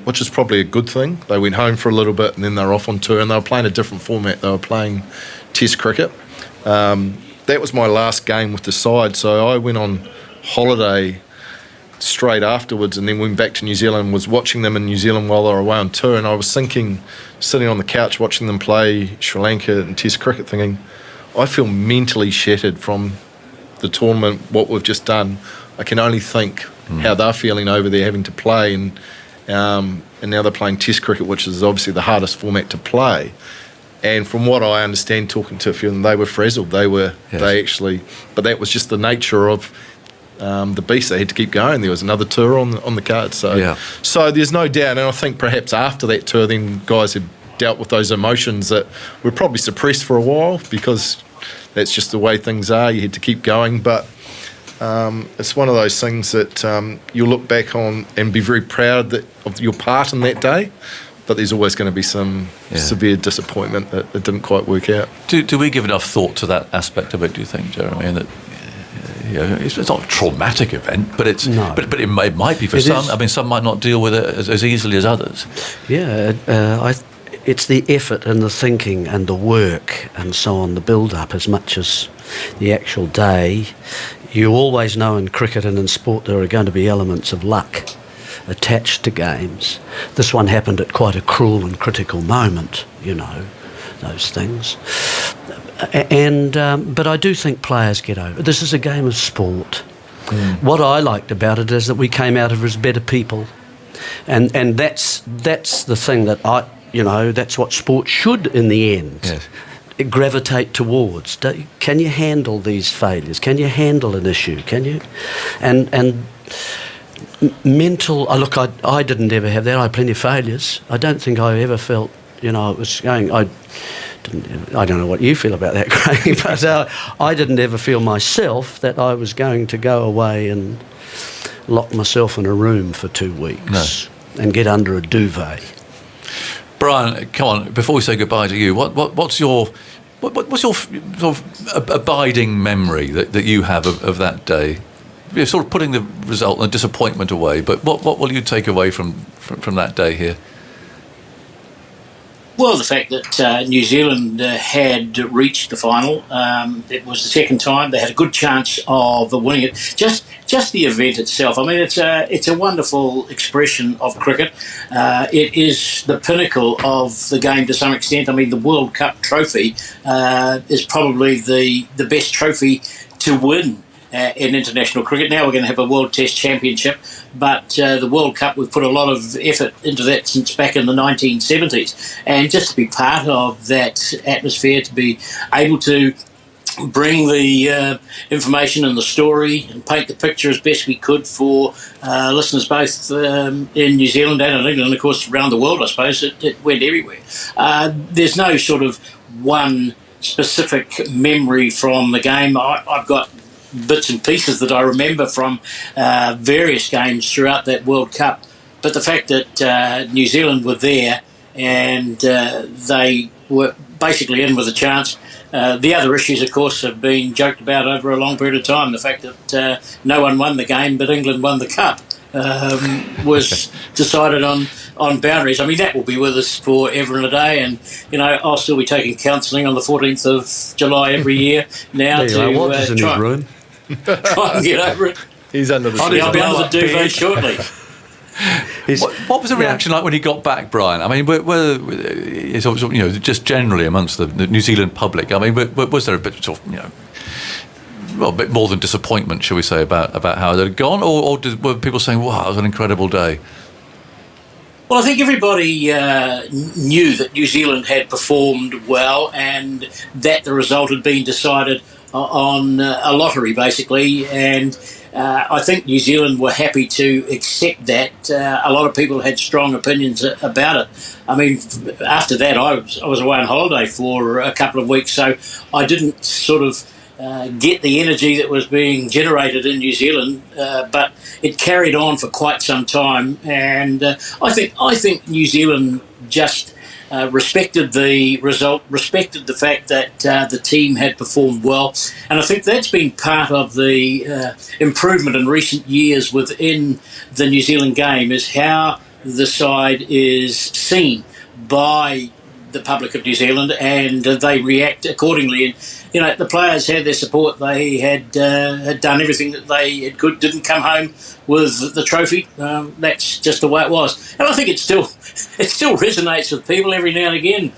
Speaker 8: which is probably a good thing. They went home for a little bit, and then they were off on tour, and they were playing a different format. They were playing Test cricket. That was my last game with the side, so I went on holiday straight afterwards, and then went back to New Zealand and was watching them in New Zealand while they were away on tour. And I was thinking, sitting on the couch watching them play Sri Lanka and Test cricket, thinking, I feel mentally shattered from the tournament, what we've just done. I can only think how they're feeling over there having to play, and now they're playing Test cricket, which is obviously the hardest format to play. And from what I understand, talking to a few of them, they were frazzled. They actually, but that was just the nature of the beast. They had to keep going. There was another tour on the card. So there's no doubt. And I think perhaps after that tour, then guys had dealt with those emotions that were probably suppressed for a while, because that's just the way things are. You had to keep going. But it's one of those things that you'll look back on and be very proud of your part in that day. But there's always going to be some severe disappointment that it didn't quite work out.
Speaker 1: Do we give enough thought to that aspect of it, do you think, Jeremy? And that it's not a traumatic event, but but it might be for some. I mean, some might not deal with it as easily as others.
Speaker 6: Yeah, it's the effort and the thinking and the work and so on, the build-up, as much as the actual day. You always know in cricket and in sport there are going to be elements of luck attached to games. This one happened at quite a cruel and critical moment, those things. And but I do think players get over. This is a game of sport. What I liked about it is that we came out of it as better people, and that's the thing that that's what sport should in the end gravitate towards. Can you handle these failures? Can you handle an issue? Can you? And mental. Look, I didn't ever have that. I had plenty of failures. I don't think I ever felt. It was going. I don't know what you feel about that, Craig, but I didn't ever feel myself that I was going to go away and lock myself in a room for 2 weeks and get under a duvet.
Speaker 1: Brian, come on, before we say goodbye to you, what's your sort of abiding memory that you have of that day? you're sort of putting the result and the disappointment away, but what will you take away from that day here?
Speaker 7: Well, the fact that New Zealand had reached the final. It was the second time. They had a good chance of winning it. Just the event itself. I mean, it's a wonderful expression of cricket. It is the pinnacle of the game to some extent. I mean, the World Cup trophy is probably the best trophy to win in international cricket. Now we're going to have a World Test Championship, but the World Cup, we've put a lot of effort into that since back in the 1970s. And just to be part of that atmosphere, to be able to bring the information and the story and paint the picture as best we could for listeners both in New Zealand and in England, and of course around the world, I suppose, it went everywhere. There's no sort of one specific memory from the game. I've got bits and pieces that I remember from various games throughout that World Cup. But the fact that New Zealand were there and they were basically in with a chance. The other issues, of course, have been joked about over a long period of time. The fact that no one won the game, but England won the cup, was decided on boundaries. I mean, that will be with us forever and a day. And, I'll still be taking counselling on the 14th of July every year now to try and get over it.
Speaker 8: He's under the
Speaker 7: I'll be under the duvet shortly.
Speaker 1: What was the reaction like when he got back, Brian? I mean, it's obviously, just generally amongst the New Zealand public. I mean, was there a bit sort of, a bit more than disappointment, shall we say, about how it had gone, or were people saying, "Wow, it was an incredible day"?
Speaker 7: Well, I think everybody knew that New Zealand had performed well, and that the result had been decided on a lottery, basically, and I think New Zealand were happy to accept that. A lot of people had strong opinions about it. I mean, after that, I was away on holiday for a couple of weeks, so I didn't sort of get the energy that was being generated in New Zealand, but it carried on for quite some time, and I think New Zealand just respected the result, respected the fact that the team had performed well, and I think that's been part of the improvement in recent years within the New Zealand game, is how the side is seen by the public of New Zealand, and they react accordingly. And the players had their support. They had done everything that they could. Didn't come home with the trophy. That's just the way it was. And I think it still resonates with people every now and again.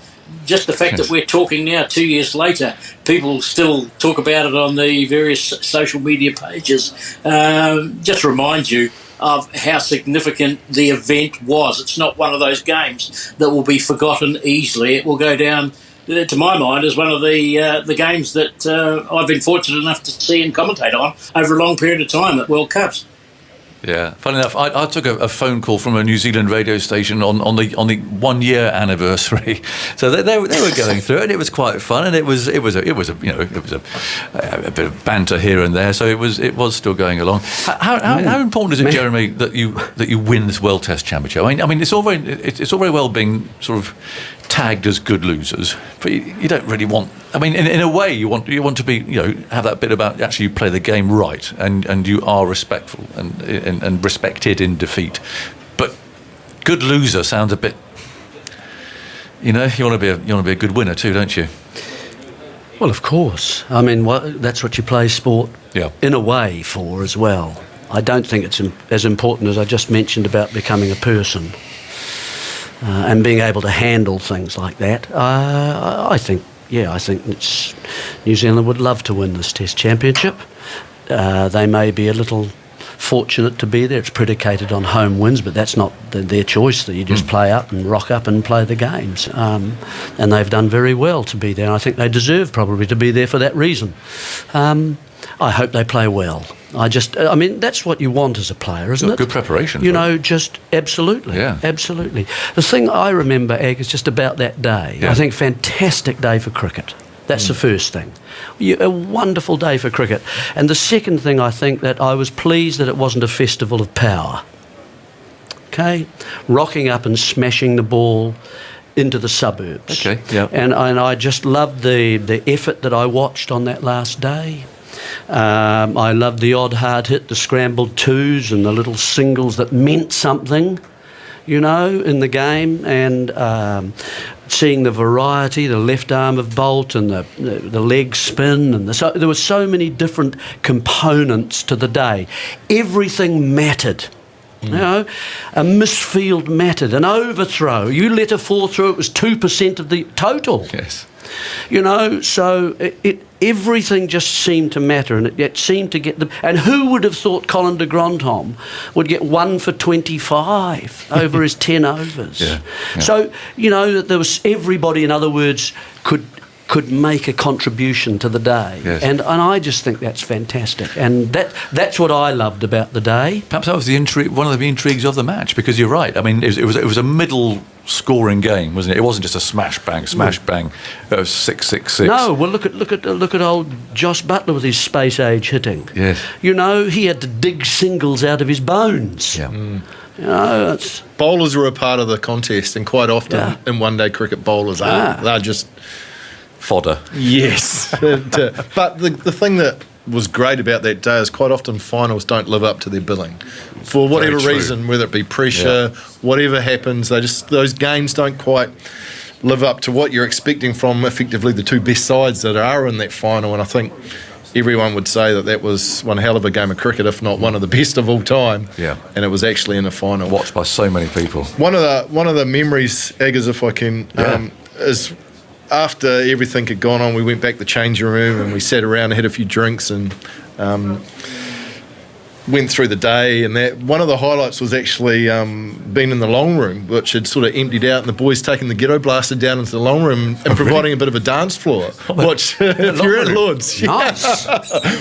Speaker 7: Just the fact that we're talking now 2 years later, people still talk about it on the various social media pages. Just reminds you of how significant the event was. It's not one of those games that will be forgotten easily. It will go down, to my mind, as one of the games that I've been fortunate enough to see and commentate on over a long period of time at World Cups.
Speaker 1: Yeah, funny enough, I took a phone call from a New Zealand radio station on the 1 year anniversary. So they were going through it, and it was quite fun, and it was a bit of banter here and there. So it was still going along. How important is it, Jeremy, that you win this World Test Championship? I mean, it's all very well being sort of tagged as good losers, but you don't really want. I mean, in a way, you want to be, have that bit about actually you play the game right, and you are respectful and respected in defeat. But good loser sounds a bit. You want to be a good winner too, don't you?
Speaker 6: Well, of course. I mean, that's what you play sport in a way for as well. I don't think it's as important as I just mentioned about becoming a person. And being able to handle things like that, I think it's New Zealand would love to win this Test Championship. They may be a little fortunate to be there. It's predicated on home wins, but that's not their choice. That you just play up and rock up and play the games. And they've done very well to be there. And I think they deserve probably to be there for that reason. I hope they play well. I mean, that's what you want as a player, isn't it?
Speaker 1: Good preparation.
Speaker 6: Just absolutely.
Speaker 1: Yeah.
Speaker 6: Absolutely. The thing I remember, Ag, is just about that day. Yeah. I think fantastic day for cricket. That's the first thing. A wonderful day for cricket. And the second thing, I think, that I was pleased that it wasn't a festival of power. Okay? Rocking up and smashing the ball into the suburbs.
Speaker 1: Okay, yeah.
Speaker 6: And I just loved the effort that I watched on that last day. I loved the odd hard hit, the scrambled twos and the little singles that meant something, you know, in the game. And seeing the variety, the left arm of Bolt and the leg spin. And so there were so many different components to the day. Everything mattered. You know, a misfield mattered, an overthrow. You let a 4 through, it was 2% of the total.
Speaker 1: Yes.
Speaker 6: You know, so everything just seemed to matter, and it seemed to get them. And who would have thought Colin de Grandhomme would get 1 for 25 over his 10 overs?
Speaker 1: Yeah.
Speaker 6: So, you know, there was everybody, in other words, could make a contribution to the day.
Speaker 1: Yes.
Speaker 6: And I just think that's fantastic. And that's what I loved about the day.
Speaker 1: Perhaps that was one of the intrigues of the match, because you're right. I mean, it was a middle scoring game, wasn't it? It wasn't just a smash bang. It was 6-6-6.
Speaker 6: No, well, look at old Josh Butler with his space age hitting.
Speaker 1: Yes.
Speaker 6: You know, he had to dig singles out of his bones.
Speaker 1: Yeah.
Speaker 6: You know,
Speaker 8: Bowlers are a part of the contest, and quite often in one-day cricket, bowlers are. They're just
Speaker 1: fodder.
Speaker 8: Yes. But the thing that was great about that day is quite often finals don't live up to their billing. For whatever reason, whether it be pressure, whatever happens, those games don't quite live up to what you're expecting from effectively the two best sides that are in that final. And I think everyone would say that was one hell of a game of cricket, if not one of the best of all time.
Speaker 1: Yeah.
Speaker 8: And it was actually in the final.
Speaker 1: Watched by so many people.
Speaker 8: One of the memories, Eggers, if I can, is after everything had gone on, we went back to the changing room and we sat around and had a few drinks and went through the day. And that one of the highlights was actually being in the long room, which had sort of emptied out, and the boys taking the ghetto blaster down into the long room and providing a bit of a dance floor. Which, if you're at Lord's,
Speaker 6: nice.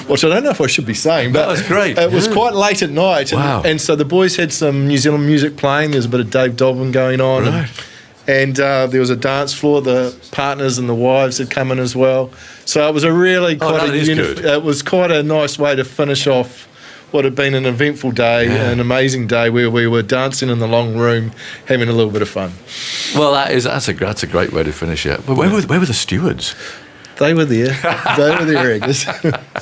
Speaker 8: Which I don't know if I should be saying, but
Speaker 1: that was great.
Speaker 8: It was quite late at night, and so the boys had some New Zealand music playing. There's a bit of Dave Dobbin going on.
Speaker 1: Right.
Speaker 8: And there was a dance floor. The partners and the wives had come in as well. So it was a really it was quite a nice way to finish off what had been an eventful day, an amazing day where we were dancing in the long room, having a little bit of fun.
Speaker 1: Well, that's a great way to finish it. But where were the stewards?
Speaker 8: They were there. They were there, Eggers.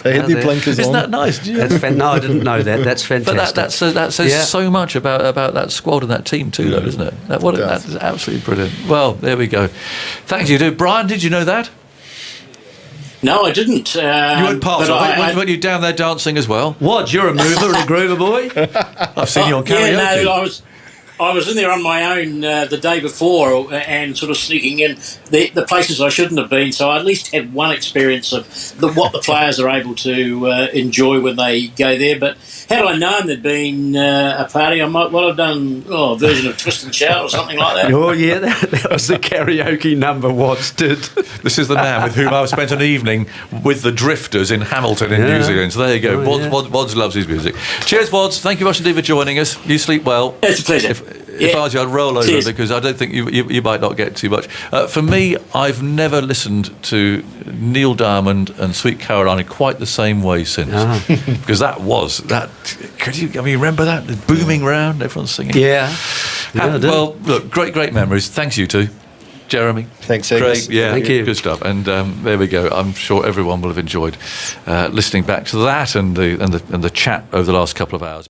Speaker 8: They had their blinkers on.
Speaker 1: Isn't that nice?
Speaker 6: No, I didn't know that. That's fantastic.
Speaker 1: But that says so much about that squad and that team too, though, doesn't it? That's absolutely brilliant. Well, there we go. Thank you, dude. Brian, did you know that?
Speaker 7: No, I didn't.
Speaker 1: You weren't part of it. Weren't you down there dancing as well?
Speaker 6: What? You're a mover and a groover, boy?
Speaker 1: I've seen you on karaoke.
Speaker 7: Yeah, no, I was in there on my own the day before and sort of sneaking in the places I shouldn't have been. So I at least had one experience of what the players are able to enjoy when they go there. But had I known there'd been a party, I might well have done a version of Twist and Shout or something like that.
Speaker 6: Oh, yeah, that was the karaoke number Watts did.
Speaker 1: This is the man with whom I've spent an evening with the Drifters in Hamilton in New Zealand. So there you go. Wods loves his music. Cheers, Wods. Thank you very much indeed for joining us. You sleep well.
Speaker 7: It's a pleasure.
Speaker 1: If I was you, I'd roll over because I don't think you might not get too much. For me, I've never listened to Neil Diamond and Sweet Caroline in quite the same way since. Because that. Could you? I mean, remember that the booming round, everyone's singing.
Speaker 6: Yeah.
Speaker 1: Well, look, great memories. Thanks you two. Jeremy.
Speaker 8: Thanks, Eggers.
Speaker 1: Craig, yeah,
Speaker 6: Thank you.
Speaker 1: Good stuff. And there we go. I'm sure everyone will have enjoyed listening back to that and the chat over the last couple of hours.